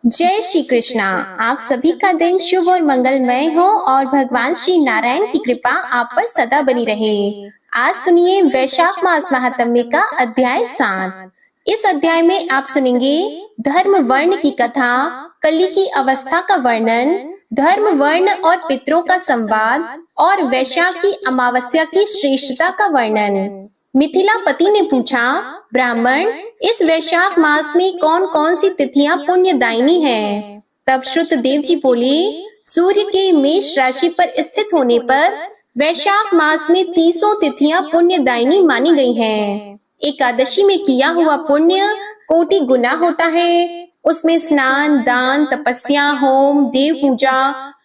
जय श्री कृष्णा। आप सभी का दिन शुभ और मंगलमय हो और भगवान श्री नारायण की कृपा आप पर सदा बनी रहे। आज सुनिए वैशाख मास महात्म्य का अध्याय 7। इस अध्याय में आप सुनेंगे धर्म वर्ण की कथा, कली की अवस्था का वर्णन, धर्म वर्ण और पितरों का संवाद और वैशाख की अमावस्या की श्रेष्ठता का वर्णन। मिथिलापति ने पूछा, ब्राह्मण, इस वैशाख मास में कौन कौन सी तिथियां पुण्यदायिनी हैं? तब श्रुतदेव जी बोले, सूर्य के मेष राशि पर स्थित होने पर वैशाख मास में 30 तिथियां पुण्यदायिनी मानी गई हैं। एकादशी में किया हुआ पुण्य कोटि गुना होता है। उसमें स्नान, दान, तपस्या, होम, देव पूजा,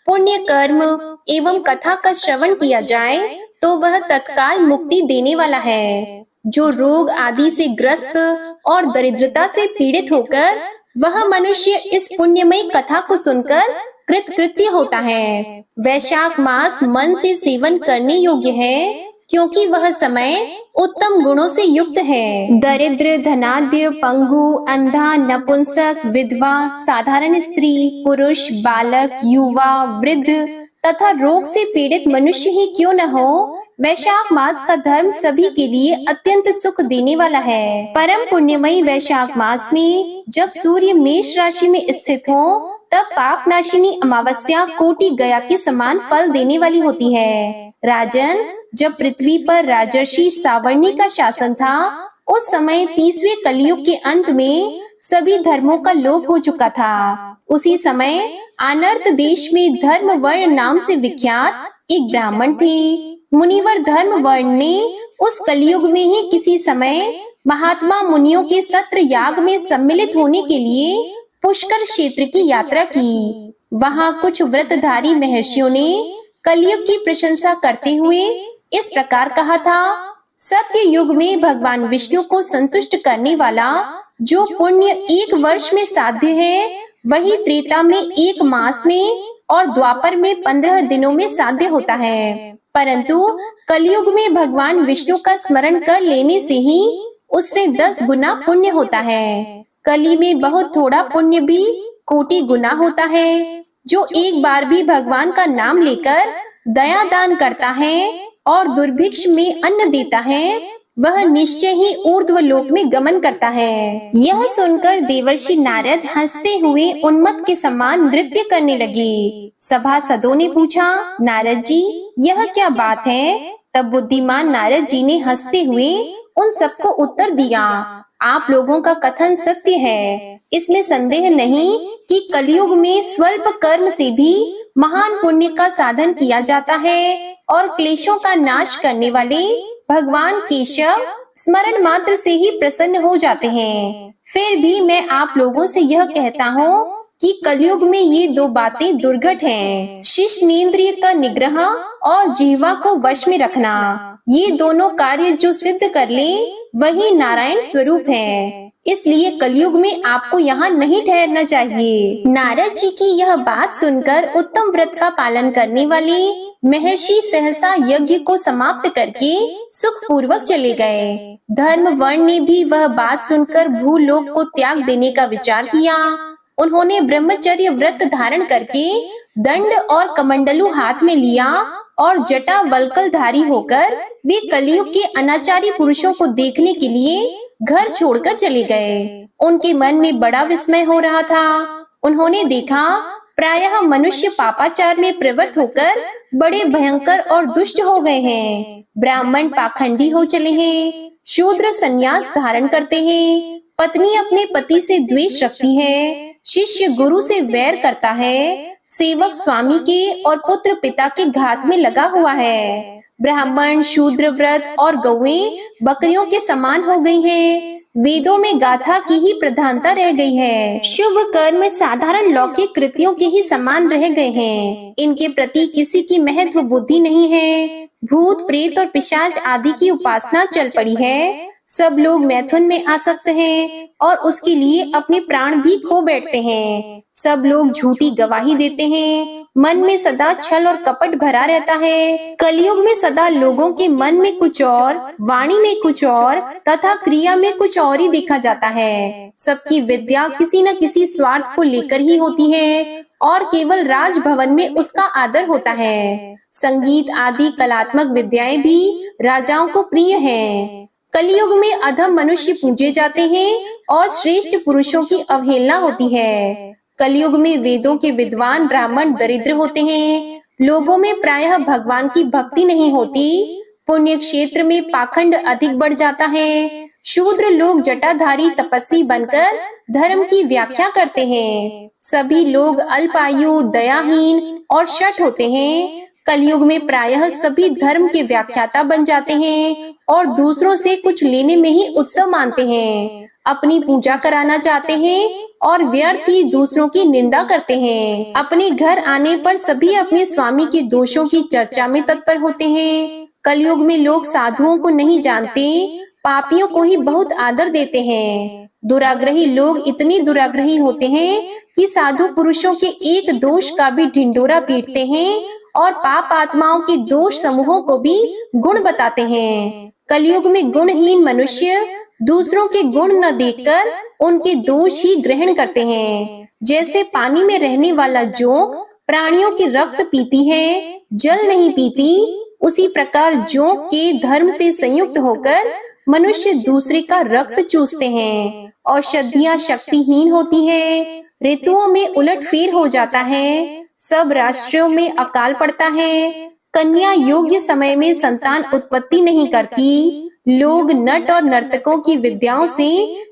पुण्य कर्म एवं कथा का श्रवण किया जाए तो वह तत्काल मुक्ति देने वाला है। जो रोग आदि से ग्रस्त और दरिद्रता से पीड़ित होकर वह मनुष्य इस पुण्यमयी कथा को सुनकर कृतकृत्य होता है। वैशाख मास मन से सेवन करने योग्य है, क्योंकि वह समय उत्तम गुणों से युक्त है। दरिद्र, धनाढ्य, पंगु, अंधा, नपुंसक, विधवा, साधारण स्त्री, पुरुष, बालक, युवा, वृद्ध तथा रोग से पीड़ित मनुष्य ही क्यों न हो, वैशाख मास का धर्म सभी के लिए अत्यंत सुख देने वाला है। परम पुण्यमयी वैशाख मास में जब सूर्य मेष राशि में स्थित हो तब पाप नाशिनी अमावस्या कोटि गया के समान फल देने वाली होती है। राजन, जब पृथ्वी पर राजर्षि सावर्णी का शासन था, उस समय 30वें कलयुग के अंत में सभी धर्मों का लोप हो चुका था। उसी समय अनर्त देश में धर्म वर्ण नाम से विख्यात एक ब्राह्मण थे। मुनिवर धर्म वर्ण ने उस कलयुग में ही किसी समय महात्मा मुनियों के सत्र याग में सम्मिलित होने के लिए पुष्कर क्षेत्र की यात्रा की। वहां कुछ व्रतधारी महर्षियों ने कलयुग की प्रशंसा करते हुए इस प्रकार कहा था, सत्य युग में भगवान विष्णु को संतुष्ट करने वाला जो पुण्य 1 वर्ष में साध्य है, वही त्रेता में 1 मास में और द्वापर में 15 दिनों में साध्य होता है। परंतु कलयुग में भगवान विष्णु का स्मरण कर लेने से ही उससे 10 गुना पुण्य होता है। कली में बहुत थोड़ा पुण्य भी कोटि गुना होता है। जो एक बार भी भगवान का नाम लेकर दया दान करता है और दुर्भिक्ष में अन्न देता है, वह निश्चय ही ऊर्ध्व लोक में गमन करता है। यह सुनकर देवर्षि नारद हंसते हुए उन्मत्त के समान नृत्य करने लगे। सभासदों ने पूछा, नारद जी, यह क्या बात है? तब बुद्धिमान नारद जी ने हंसते हुए उन सबको उत्तर दिया, आप लोगों का कथन सत्य है। इसमें संदेह नहीं कि कलयुग में स्वल्प कर्म से भी महान पुण्य का साधन किया जाता है और क्लेशों का नाश करने वाले भगवान केशव स्मरण मात्र से ही प्रसन्न हो जाते हैं। फिर भी मैं आप लोगों से यह कहता हूँ कि कलयुग में ये 2 बातें दुर्घट हैं। शिश्नेंद्रिय का निग्रह और जिह्वा को वश में रखना। ये दोनों कार्य जो सिद्ध कर ले वही नारायण स्वरूप है। इसलिए कलयुग में आपको यहाँ नहीं ठहरना चाहिए। नारद जी की यह बात सुनकर उत्तम व्रत का पालन करने वाले महर्षि सहसा यज्ञ को समाप्त करके सुख पूर्वक चले गए। धर्म वर्ण ने भी वह बात सुनकर भूलोक को त्याग देने का विचार किया। उन्होंने ब्रह्मचर्य व्रत धारण करके दंड और कमंडलू हाथ में लिया और जटा वल्कलधारी होकर वे कलयुग के अनाचारी पुरुषों को देखने के लिए घर छोड़कर चले गए। उनके मन में बड़ा विस्मय हो रहा था। उन्होंने देखा प्रायः मनुष्य पापाचार में प्रवृत्त होकर बड़े भयंकर और दुष्ट हो गए हैं। ब्राह्मण पाखंडी हो चले हैं, शूद्र संन्यास धारण करते हैं, पत्नी अपने पति से द्वेष रखती है, शिष्य गुरु से वैर करता है, सेवक स्वामी के और पुत्र पिता के घात में लगा हुआ है। ब्राह्मण शूद्र व्रत और गौएं बकरियों के समान हो गई हैं। वेदों में गाथा की ही प्रधानता रह गई है। शुभ कर्म साधारण लौकिक कृतियों के ही समान रह गए हैं। इनके प्रति किसी की महत्व बुद्धि नहीं है। भूत प्रेत और पिशाच आदि की उपासना चल पड़ी है। सब लोग मैथुन में आसक्त हैं और उसके लिए अपने प्राण भी खो बैठते हैं। सब लोग झूठी गवाही देते हैं, मन में सदा छल और कपट भरा रहता है। कलयुग में सदा लोगों के मन में कुछ और, वाणी में कुछ और तथा क्रिया में कुछ और ही देखा जाता है। सबकी विद्या किसी न किसी स्वार्थ को लेकर ही होती है और केवल राजभवन में उसका आदर होता है। संगीत आदि कलात्मक विद्याएं भी राजाओं को प्रिय हैं। कलयुग में अधम मनुष्य पूजे जाते हैं और श्रेष्ठ पुरुषों की अवहेलना होती है। कलयुग में वेदों के विद्वान ब्राह्मण दरिद्र होते हैं। लोगों में प्रायः भगवान की भक्ति नहीं होती। पुण्य क्षेत्र में पाखंड अधिक बढ़ जाता है। शूद्र लोग जटाधारी तपस्वी बनकर धर्म की व्याख्या करते हैं। सभी लोग अल्पायु, दयाहीन और शठ होते हैं। कलयुग में प्रायः सभी धर्म के व्याख्याता बन जाते हैं और दूसरों से कुछ लेने में ही उत्सव मानते हैं। अपनी पूजा कराना चाहते हैं और व्यर्थ ही दूसरों की निंदा करते हैं। अपने घर आने पर सभी अपने स्वामी के दोषों की चर्चा में तत्पर होते हैं। कलयुग में लोग साधुओं को नहीं जानते, पापियों को ही बहुत आदर देते हैं। दुराग्रही लोग इतने दुराग्रही होते हैं कि साधु पुरुषों के एक दोष का भी ढिंढोरा पीटते हैं और पाप आत्माओं के दोष समूहों को भी गुण बताते हैं। कलयुग में गुणहीन मनुष्य दूसरों के गुण न देखकर उनके दोष ही ग्रहण करते हैं। जैसे पानी में रहने वाला जोंक प्राणियों की रक्त पीती है, जल नहीं पीती, उसी प्रकार जोंक के धर्म से संयुक्त होकर मनुष्य दूसरे का रक्त चूसते हैं। औषधियाँ शक्तिहीन होती है, ऋतुओं में उलटफेर हो जाता है, सब राष्ट्रों में अकाल पड़ता है, कन्या योग्य समय में संतान उत्पत्ति नहीं करती। लोग नट और नर्तकों की विद्याओं से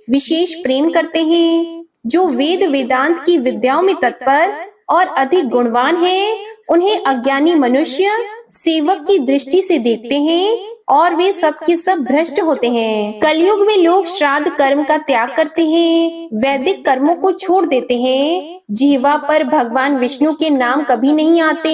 विशेष प्रेम करते हैं। जो वेद वेदांत की विद्याओं में तत्पर और अधिक गुणवान हैं, उन्हें अज्ञानी मनुष्य सेवक की दृष्टि से देखते हैं और वे सब के सब भ्रष्ट होते हैं। कलयुग में लोग श्राद्ध कर्म का त्याग करते हैं, वैदिक कर्मों को छोड़ देते हैं। जिह्वा पर भगवान विष्णु के नाम कभी नहीं आते।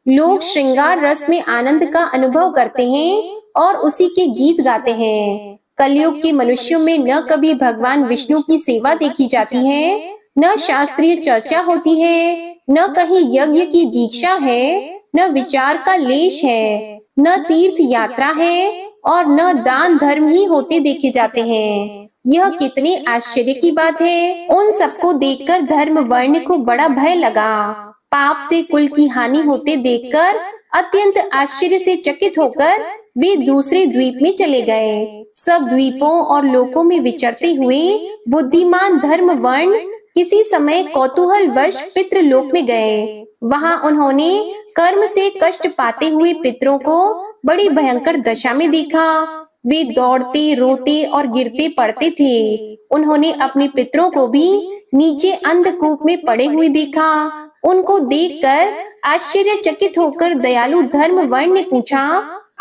लोग श्रृंगार रस में आनंद का अनुभव करते हैं और उसी के गीत गाते हैं। कलयुग के मनुष्यों में न कभी भगवान विष्णु की सेवा देखी जाती है, न शास्त्रीय चर्चा होती है, न कहीं यज्ञ की दीक्षा है, न विचार का लेश है, न तीर्थ यात्रा है और न दान धर्म ही होते देखे जाते हैं। यह कितने आश्चर्य की बात है। उन सबको देखकर धर्म वर्ण को बड़ा भय लगा। पाप से कुल की हानि होते देखकर अत्यंत आश्चर्य से चकित होकर वे दूसरे द्वीप में चले गए। सब द्वीपों और लोकों में विचरते हुए बुद्धिमान धर्म वर्ण किसी समय कौतूहलवश पितृलोक में गए। वहां उन्होंने कर्म से कष्ट पाते हुए पितरों को बड़ी भयंकर दशा में देखा। वे दौड़ते, रोते और गिरते पड़ते थे। उन्होंने अपने पितरों को भी नीचे अंधकूप में पड़े हुए देखा। उनको देखकर आश्चर्यचकित होकर दयालु धर्म वर्ण ने पूछा,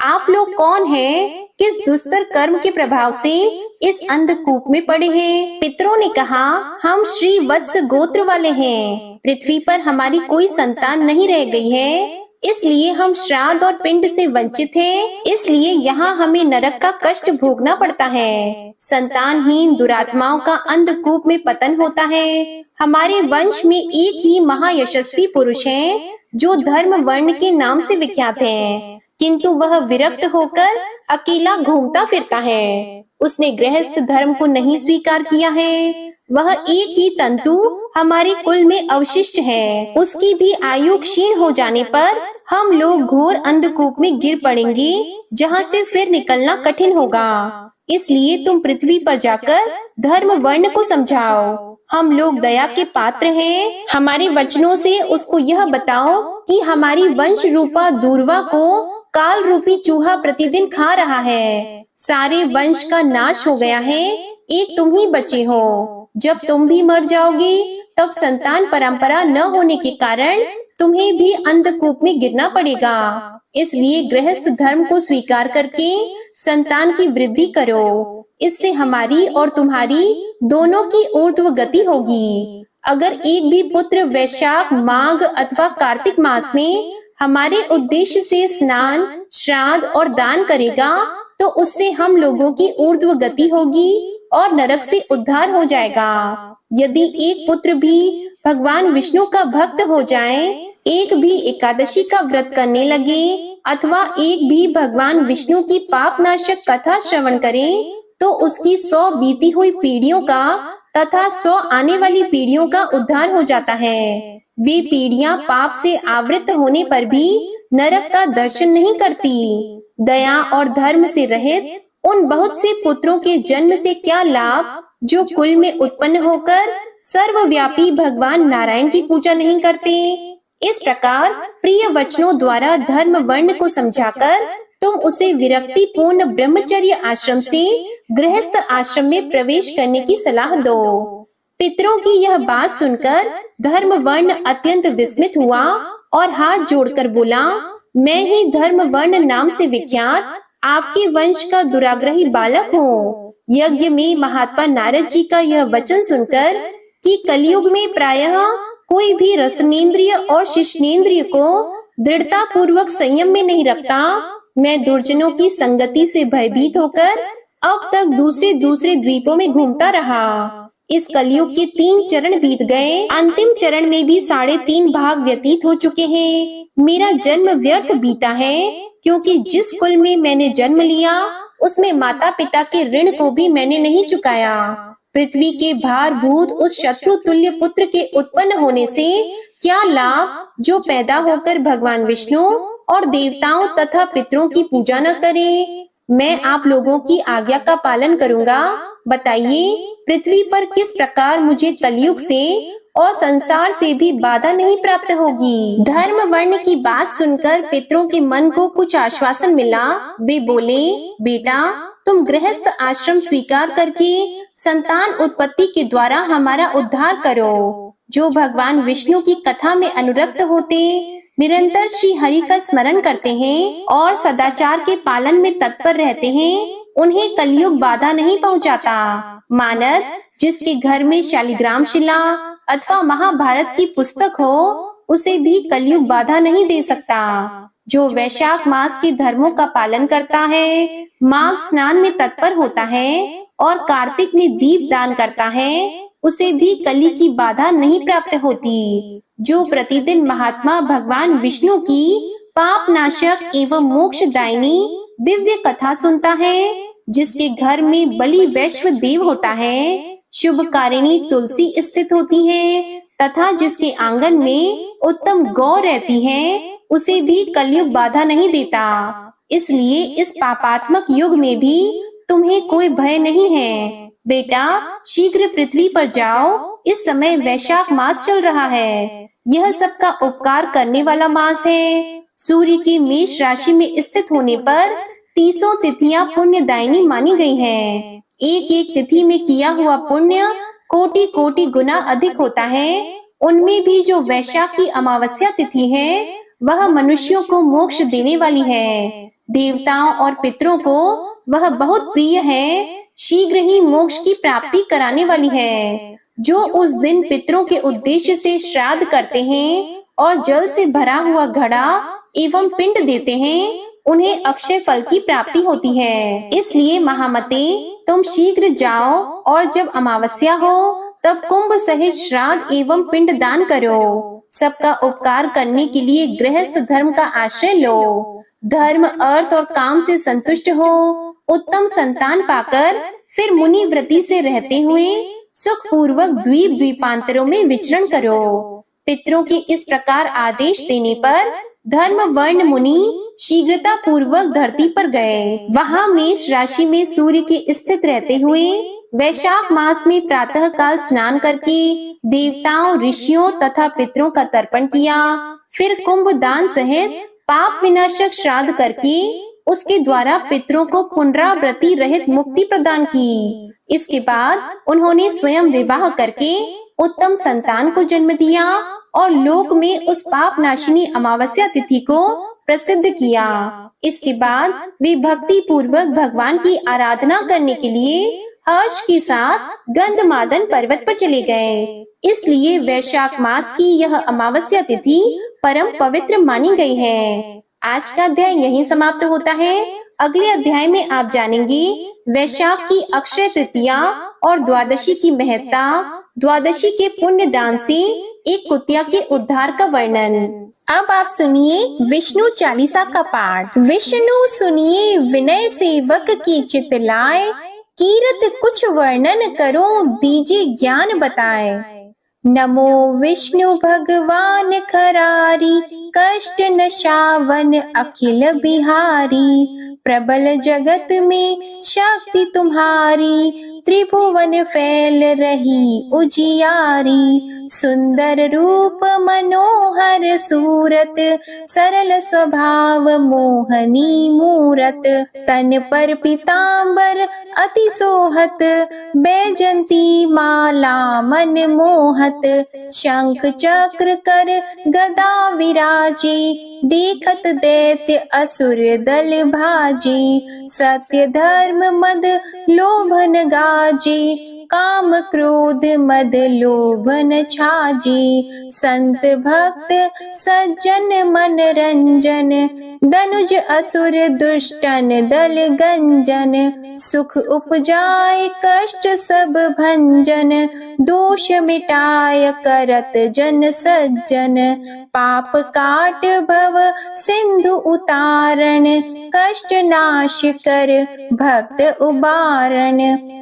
आप लोग कौन हैं? किस दुस्तर कर्म के प्रभाव से इस अंधकूप में पड़े हैं? पितरों ने कहा, हम श्री वत्स गोत्र वाले हैं। पृथ्वी पर हमारी कोई संतान नहीं रह गई है, इसलिए हम श्राद्ध और पिंड से वंचित हैं। इसलिए यहाँ हमें नरक का कष्ट भोगना पड़ता है। संतानहीन दुरात्माओं का अंधकूप में पतन होता है। हमारे वंश में एक ही महायशस्वी पुरुष है जो धर्म वर्ण के नाम से विख्यात है, किंतु वह विरक्त होकर अकेला घूमता फिरता है। उसने गृहस्थ धर्म को नहीं स्वीकार किया है। वह एक ही तंतु हमारे कुल में अवशिष्ट है। उसकी भी आयु क्षीण हो जाने पर हम लोग घोर अंधकूप में गिर पड़ेंगे, जहाँ से फिर निकलना कठिन होगा। इसलिए तुम पृथ्वी पर जाकर धर्म वर्ण को समझाओ। हम लोग दया के पात्र हैं। हमारे वचनों से उसको यह बताओ कि हमारी वंश रूपा दूर्वा को काल रूपी चूहा प्रतिदिन खा रहा है। सारे वंश का नाश हो गया है, एक तुम ही बचे हो। जब तुम भी मर जाओगे तब संतान परंपरा न होने के कारण तुम्हें भी अंधकूप में गिरना पड़ेगा। इसलिए गृहस्थ धर्म को स्वीकार करके संतान की वृद्धि करो। इससे हमारी और तुम्हारी दोनों की ऊर्ध्व गति होगी। अगर एक भी पुत्र वैशाख, माघ अथवा कार्तिक मास में हमारे उद्देश्य से स्नान, श्राद्ध और दान करेगा तो उससे हम लोगों की ऊर्ध्व गति होगी और नरक से उद्धार हो जाएगा। यदि एक पुत्र भी भगवान विष्णु का भक्त हो जाए, एक भी एकादशी का व्रत करने लगे अथवा एक भी भगवान विष्णु की पापनाशक कथा श्रवण करे, तो उसकी 100 बीती हुई पीढ़ियों का तथा 100 आने वाली पीढ़ियों का उद्धार हो जाता है। वे पीढ़ियां पाप से आवृत होने पर भी नरक का दर्शन नहीं करती। दया और धर्म से रहित उन बहुत से पुत्रों के जन्म से क्या लाभ, जो कुल में उत्पन्न होकर सर्वव्यापी भगवान नारायण की पूजा नहीं करते। इस प्रकार प्रिय वचनों द्वारा धर्म वर्ण को समझाकर तुम उसे विरक्ति पूर्ण ब्रह्मचर्य आश्रम से गृहस्थ आश्रम में प्रवेश करने की सलाह दो। पितरों की यह बात सुनकर धर्म वर्ण अत्यंत विस्मित हुआ और हाथ जोड़कर बोला, मैं ही धर्म वर्ण नाम से विख्यात आपके वंश का दुराग्रही बालक हूँ। यज्ञ में महात्मा नारद जी का यह वचन सुनकर कि कलयुग में प्रायः कोई भी रसनेन्द्रिय और शिष्णेन्द्रिय को दृढ़ता पूर्वक संयम में नहीं रखता, मैं दुर्जनों की संगति से भयभीत होकर अब तक दूसरे दूसरे द्वीपों में घूमता रहा। इस कलयुग के 3 चरण बीत गए, अंतिम चरण में भी 3.5 भाग व्यतीत हो चुके हैं। मेरा जन्म व्यर्थ बीता है, क्योंकि जिस कुल में मैंने जन्म लिया उसमें माता पिता के ऋण को भी मैंने नहीं चुकाया। पृथ्वी के भारभूत उस शत्रु तुल्य पुत्र के उत्पन्न होने से क्या लाभ, जो पैदा होकर भगवान विष्णु और देवताओं तथा पितरों की पूजा न करे। मैं आप लोगों की आज्ञा का पालन करूंगा। बताइए, पृथ्वी पर किस प्रकार मुझे कलयुग से और संसार से भी बाधा नहीं प्राप्त होगी। धर्म वर्ण की बात सुनकर पितरों के मन को कुछ आश्वासन मिला। वे बोले, बेटा, तुम गृहस्थ आश्रम स्वीकार करके संतान उत्पत्ति के द्वारा हमारा उद्धार करो। जो भगवान विष्णु की कथा में अनुरक्त होते, निरंतर श्री हरि का स्मरण करते हैं और सदाचार के पालन में तत्पर रहते हैं, उन्हें कलयुग बाधा नहीं पहुंचाता। मानद जिसके घर में शालिग्राम शिला अथवा महाभारत की पुस्तक हो, उसे भी कलयुग बाधा नहीं दे सकता। जो वैशाख मास के धर्मों का पालन करता है, माघ स्नान में तत्पर होता है और कार्तिक में दीप दान करता है, उसे भी कली की बाधा नहीं प्राप्त होती। जो प्रतिदिन महात्मा भगवान विष्णु की पाप नाशक एवं मोक्षदायिनी दिव्य कथा सुनता है, जिसके घर में बलि वैश्व देव होता है, शुभकारिणी तुलसी स्थित होती है तथा जिसके आंगन में उत्तम गौ रहती है, उसे भी कलयुग बाधा नहीं देता। इसलिए इस पापात्मक युग में भी तुम्हें कोई भय नहीं है। बेटा, शीघ्र पृथ्वी पर जाओ, इस समय वैशाख मास चल रहा है। यह सबका उपकार करने वाला मास है। सूर्य की मेष राशि में स्थित होने पर 30 तिथियां पुण्यदायिनी मानी गई हैं। एक एक तिथि में किया हुआ पुण्य कोटि कोटि गुना अधिक होता है। उनमें भी जो वैशाख की अमावस्या तिथि है, वह मनुष्यों को मोक्ष देने वाली है। देवताओं और पितरों को वह बहुत प्रिय है, शीघ्र ही मोक्ष की प्राप्ति कराने वाली है। जो उस दिन पितरों के उद्देश्य से श्राद्ध करते हैं और जल से भरा हुआ घड़ा एवं पिंड देते हैं, उन्हें अक्षय फल की प्राप्ति होती है। इसलिए महामते, तुम शीघ्र जाओ और जब अमावस्या हो तब कुंभ सहित श्राद्ध एवं पिंड दान करो। सबका उपकार करने के लिए गृहस्थ धर्म का आश्रय लो। धर्म, अर्थ और काम से संतुष्ट हो, उत्तम संतान पाकर फिर मुनि व्रति से रहते हुए सुख पूर्वक द्वीप द्वीपांतरों में विचरण करो। पितरों के इस प्रकार आदेश देने पर धर्म वर्ण मुनि शीघ्रता पूर्वक धरती पर गए। वहां मेष राशि में सूर्य के स्थित रहते हुए वैशाख मास में प्रातः काल स्नान करके देवताओं, ऋषियों तथा पितरों का तर्पण किया। फिर कुंभ दान सहित पाप विनाशक श्राद्ध करके उसके द्वारा पितरों को पुनरावृत्ति रहित मुक्ति प्रदान की। इसके बाद उन्होंने स्वयं विवाह करके उत्तम संतान को जन्म दिया और लोक में उस पाप नाशिनी अमावस्या तिथि को प्रसिद्ध किया। इसके बाद वे भक्ति पूर्वक भगवान की आराधना करने के लिए हर्ष के साथ गंधमादन पर्वत पर चले गए। इसलिए वैशाख मास की यह अमावस्या तिथि परम पवित्र मानी गई है। आज का अध्याय यहीं समाप्त होता है। अगले अध्याय में आप जानेंगे वैशाख की अक्षय तृतीया और द्वादशी की महत्ता, द्वादशी के पुण्य दान से एक कुतिया के उद्धार का वर्णन। अब आप सुनिए विष्णु चालीसा का पाठ। विष्णु सुनिए विनय सेवक की चित लाए, कीरत कुछ वर्णन करो दीजिए ज्ञान बताए। नमो विष्णु भगवान खरारी, कष्ट नशावन अखिल बिहारी। प्रबल जगत में शक्ति तुम्हारी, त्रिभुवन फैल रही उजियारी। सुंदर रूप मनोहर सूरत, सरल स्वभाव मोहनी मूरत। तन पर पीतांबर अति सोहत, बैजंती माला मन मोहत। शंख चक्र कर गदा विराजे, देखत दैत्य असुर दल भाजे। सत्य धर्म मद लोभन गाजे, काम क्रोध मद लोभन छाजे। संत भक्त सज्जन मन रंजन, धनुज असुर दुष्टन दल गंजन। सुख उपजाए कष्ट सब भंजन, दोष मिटाय करत जन सज्जन। पाप काट भव सिंधु उतारण, कष्ट नाश कर भक्त उबारण।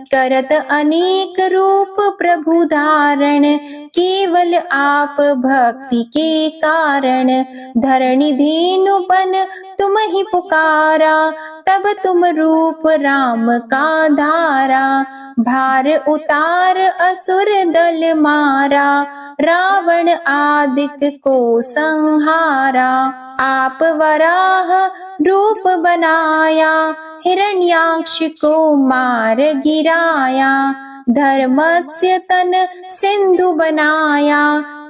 करत अनेक रूप प्रभु धारण, केवल आप भक्ति के कारण। धरणी धेनु बन तुम ही पुकारा, तब तुम रूप राम का धारा। भार उतार असुर दल मारा, रावण आदिक को संहारा। आप वराह रूप बनाया, हिरण्याक्ष को मार गिराया। धर्मस्य तन सिंधु बनाया,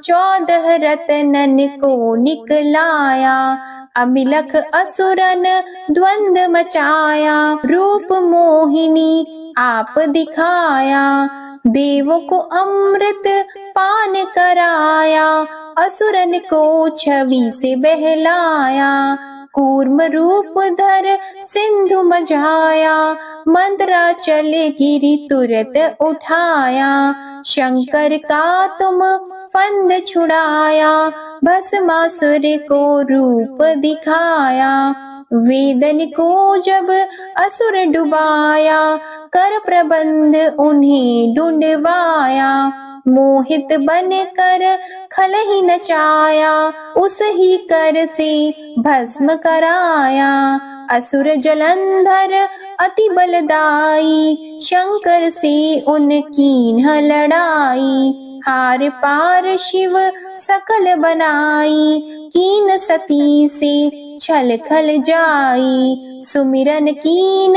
14 रत्नन को निकलाया। अमिलख असुरन द्वंद मचाया, रूप मोहिनी आप दिखाया। देवों को अमृत पान कराया, असुरन को छवि से बहलाया। कूर्म रूप धर सिंधु मझाया, मंदराचल गिरि तुरत उठाया। शंकर का तुम फंद छुड़ाया, भस्मासुर को रूप दिखाया। वेदन को जब असुर डुबाया, कर प्रबंध उन्हें ढूंढवाया। मोहित बन कर खल ही नचाया, उस ही कर से भस्म कराया। असुर जलंधर अति बलदाई, शंकर से उनकी न लड़ाई। हार पार शिव सकल बनाई, कीन सती से छल खल जाई। सुमिरन कीन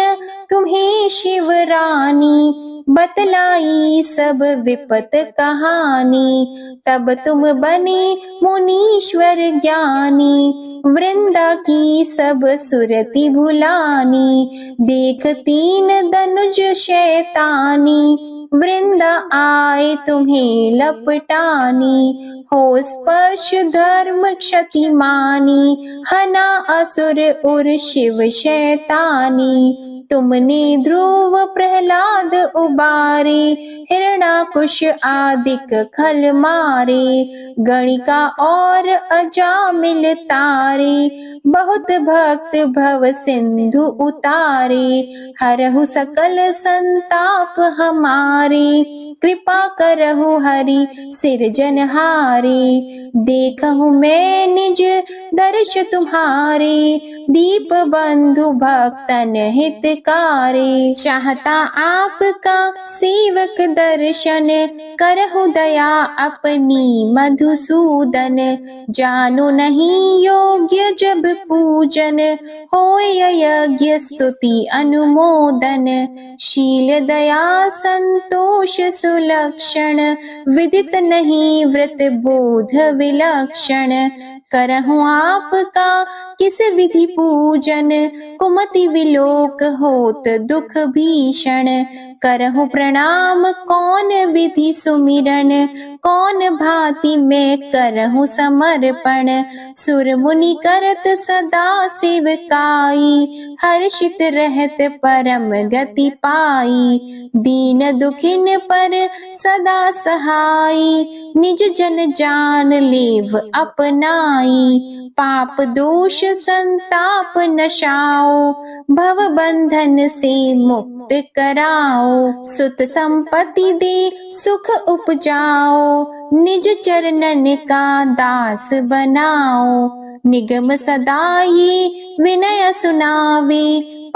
तुम्हें शिव रानी, बतलाई सब विपत कहानी। तब तुम बने मुनीश्वर ज्ञानी, वृंदा की सब सुरति भुलानी। देख 3 धनुज शैतानी, वृंदा आए तुम्हें लपटानी। हो स्पर्श धर्म क्षति मानी, हना असुर उर शिव शैतानी। तुमने ध्रुव प्रहलाद उबारे, हिरणाकुश आदिक खल मारे। गणिका और अजामिल तारे, बहुत भक्त भव सिंधु उतारे। हरहु सकल संताप हमारे, कृपा करहु हरि सिरजनहारे। देखहु मैं निज दर्श तुम्हारे, दीप बंधु भक्तन हितकारी। चाहता आपका सेवक दर्शन, करहु दया अपनी मधुसूदन। जानो नहीं योग्य जब पूजन, होय यज्ञ स्तुति अनुमोदन। शील दया संतोष सुलक्षण, विदित नहीं व्रत बोध विलक्षण। करहु आपका किस विधि पूजन, कुमति विलोक होत दुख भीषण। करहु प्रणाम कौन विधि सुमिरन, कौन भांति मैं करहु समर्पण। सुर मुनि करत सदा सेवकाई, हर्षित रहत परम गति पाई। दीन दुखिन पर सदा सहाई, निज जन जान लेव अपनाई। पाप दोष संताप नशाओ, भव बंधन से मुक्त कराओ। सुत संपत्ति दे सुख उपजाओ, निज चरणन का दास बनाओ। निगम सदा ये विनय सुनावे,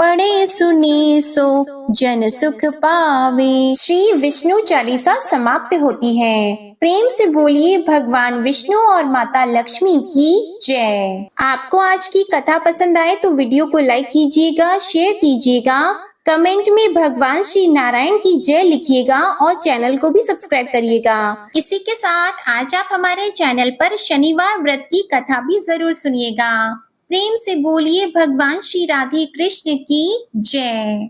पढ़े सुने सो जन सुख पावे। श्री विष्णु चालीसा समाप्त होती है। प्रेम से बोलिए भगवान विष्णु और माता लक्ष्मी की जय। आपको आज की कथा पसंद आए तो वीडियो को लाइक कीजिएगा, शेयर कीजिएगा, कमेंट में भगवान श्री नारायण की जय लिखिएगा और चैनल को भी सब्सक्राइब करिएगा। इसी के साथ आज आप हमारे चैनल पर शनिवार व्रत की कथा भी जरूर सुनिएगा। प्रेम से बोलिए भगवान श्री राधे कृष्ण की जय।